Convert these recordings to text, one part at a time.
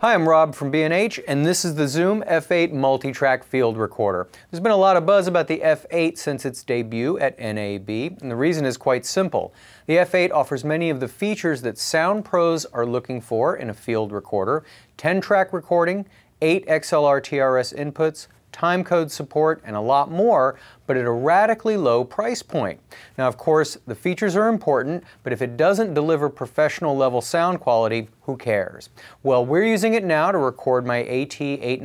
Hi, I'm Rob from B&H, and this is the Zoom F8 Multitrack Field Recorder. There's been a lot of buzz about the F8 since its debut at NAB, and the reason is quite simple. The F8 offers many of the features that sound pros are looking for in a field recorder: 10-track recording, 8 XLR TRS inputs, timecode support, and a lot more, but at a radically low price point. Now, of course, the features are important, but if it doesn't deliver professional level sound quality, who cares? Well, we're using it now to record my AT899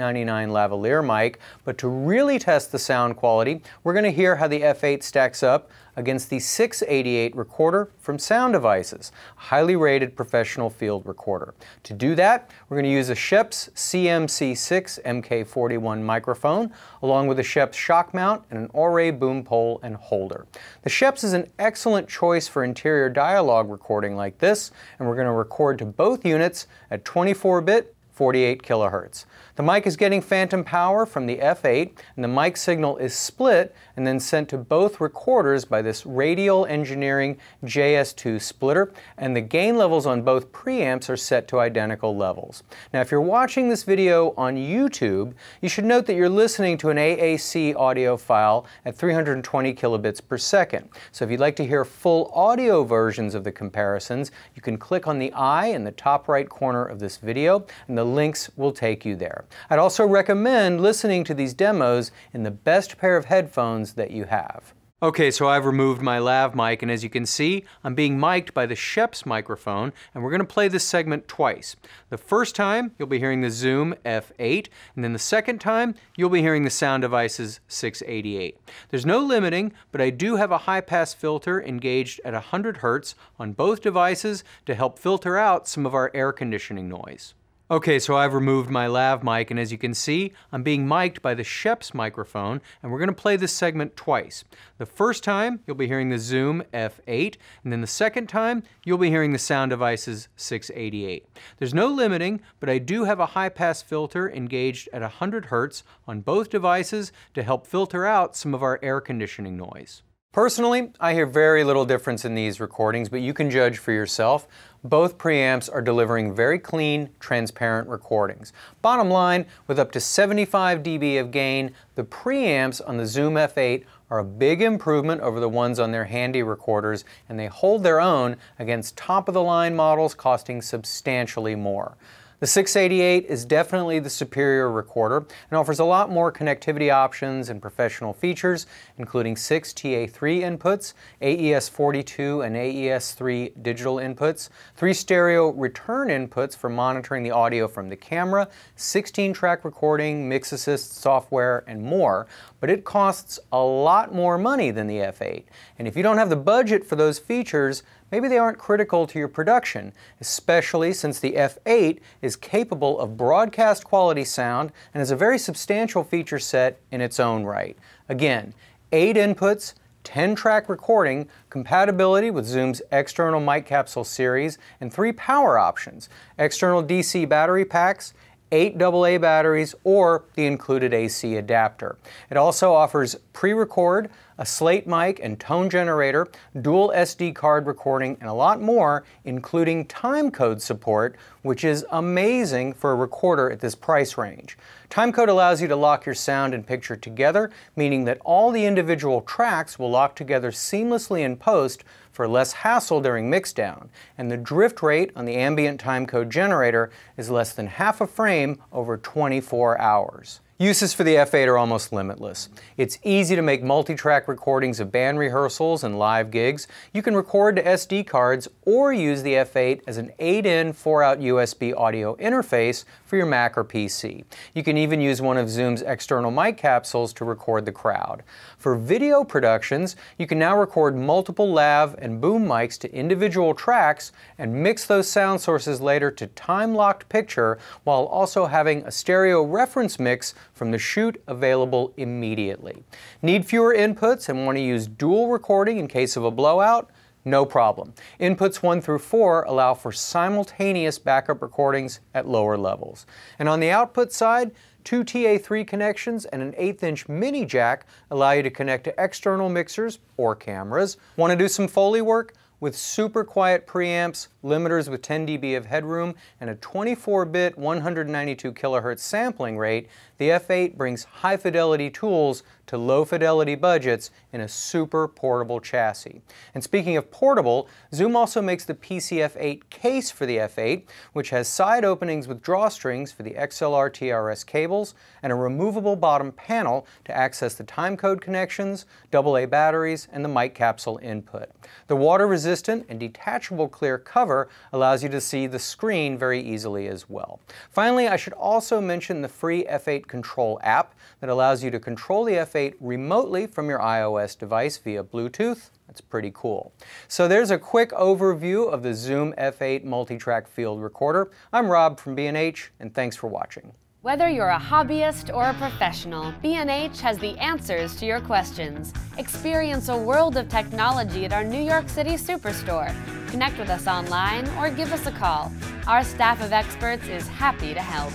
lavalier mic, but to really test the sound quality, we're going to hear how the F8 stacks up against the 688 recorder from Sound Devices, a highly rated professional field recorder. To do that, we're going to use a Schoeps CMC6 MK41 microphone, along with a Schoeps shock mount and an Auray boom pole and holder. The Schoeps is an excellent choice for interior dialogue recording like this, and we're going to record to both units at 24-bit, 48 kilohertz. The mic is getting phantom power from the F8, and the mic signal is split and then sent to both recorders by this Radial Engineering JS2 splitter, and the gain levels on both preamps are set to identical levels. Now, if you're watching this video on YouTube, you should note that you're listening to an AAC audio file at 320 kilobits per second. So if you'd like to hear full audio versions of the comparisons, you can click on the eye in the top right corner of this video, and the links will take you there. I'd also recommend listening to these demos in the best pair of headphones that you have. Okay, so I've removed my lav mic, and as you can see, I'm being mic'd by the Schoeps microphone, and we're going to play this segment twice. The first time, you'll be hearing the Zoom F8, and then the second time, you'll be hearing the Sound Devices 688. There's no limiting, but I do have a high-pass filter engaged at 100 Hz on both devices to help filter out some of our air conditioning noise. Okay, so I've removed my lav mic, and as you can see, I'm being mic'd by the Schoeps microphone, and we're going to play this segment twice. The first time, you'll be hearing the Zoom F8, and then the second time, you'll be hearing the Sound Devices 688. There's no limiting, but I do have a high-pass filter engaged at 100 Hz on both devices to help filter out some of our air conditioning noise. Personally, I hear very little difference in these recordings, but you can judge for yourself. Both preamps are delivering very clean, transparent recordings. Bottom line, with up to 75 dB of gain, the preamps on the Zoom F8 are a big improvement over the ones on their handy recorders, and they hold their own against top-of-the-line models costing substantially more. The 688 is definitely the superior recorder and offers a lot more connectivity options and professional features, including 6 TA3 inputs, AES42 and AES3 digital inputs, 3 stereo return inputs for monitoring the audio from the camera, 16-track recording, mix assist software, and more. But it costs a lot more money than the F8. And if you don't have the budget for those features, maybe they aren't critical to your production, especially since the F8 is capable of broadcast quality sound and has a very substantial feature set in its own right. Again, 8 inputs, 10-track recording, compatibility with Zoom's external mic capsule series, and 3 power options: external DC battery packs, 8 AA batteries, or the included AC adapter. It also offers pre-record, a slate mic and tone generator, dual SD card recording, and a lot more, including timecode support, which is amazing for a recorder at this price range. Timecode allows you to lock your sound and picture together, meaning that all the individual tracks will lock together seamlessly in post for less hassle during mixdown, and the drift rate on the ambient timecode generator is less than half a frame over 24 hours. Uses for the F8 are almost limitless. It's easy to make multi-track recordings of band rehearsals and live gigs. You can record to SD cards or use the F8 as an 8-in, 4-out USB audio interface for your Mac or PC. You can even use one of Zoom's external mic capsules to record the crowd. For video productions, you can now record multiple lav and boom mics to individual tracks and mix those sound sources later to time-locked picture, while also having a stereo reference mix from the shoot available immediately. Need fewer inputs and want to use dual recording in case of a blowout? No problem. Inputs 1 through 4 allow for simultaneous backup recordings at lower levels. And on the output side, 2 TA3 connections and an 1/8-inch mini jack allow you to connect to external mixers or cameras. Want to do some Foley work? With super quiet preamps, limiters with 10 dB of headroom, and a 24-bit 192 kHz sampling rate, the F8 brings high-fidelity tools to low-fidelity budgets in a super portable chassis. And speaking of portable, Zoom also makes the PCF8 case for the F8, which has side openings with drawstrings for the XLR TRS cables and a removable bottom panel to access the timecode connections, AA batteries, and the mic capsule input. The water-resistant and detachable clear cover allows you to see the screen very easily as well. Finally, I should also mention the free F8 Control app that allows you to control the F8 remotely from your iOS device via Bluetooth. That's pretty cool. So there's a quick overview of the Zoom F8 Multitrack Field Recorder. I'm Rob from B&H, and thanks for watching. Whether you're a hobbyist or a professional, B&H has the answers to your questions. Experience a world of technology at our New York City Superstore. Connect with us online or give us a call. Our staff of experts is happy to help.